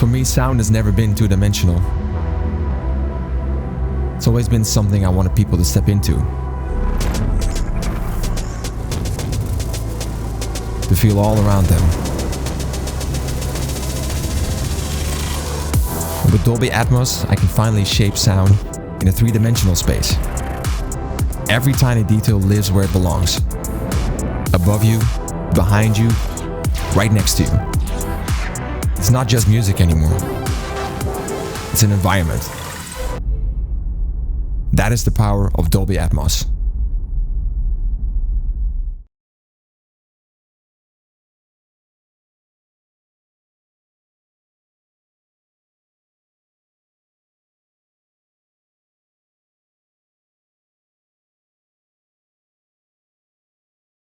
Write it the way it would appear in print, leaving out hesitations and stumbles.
For me, sound has never been two-dimensional. It's always been something I wanted people to step into. To feel all around them. And with Dolby Atmos, I can finally shape sound in a three-dimensional space. Every tiny detail lives where it belongs. Above you, behind you, right next to you. It's not just music anymore. It's an environment. That is the power of Dolby Atmos.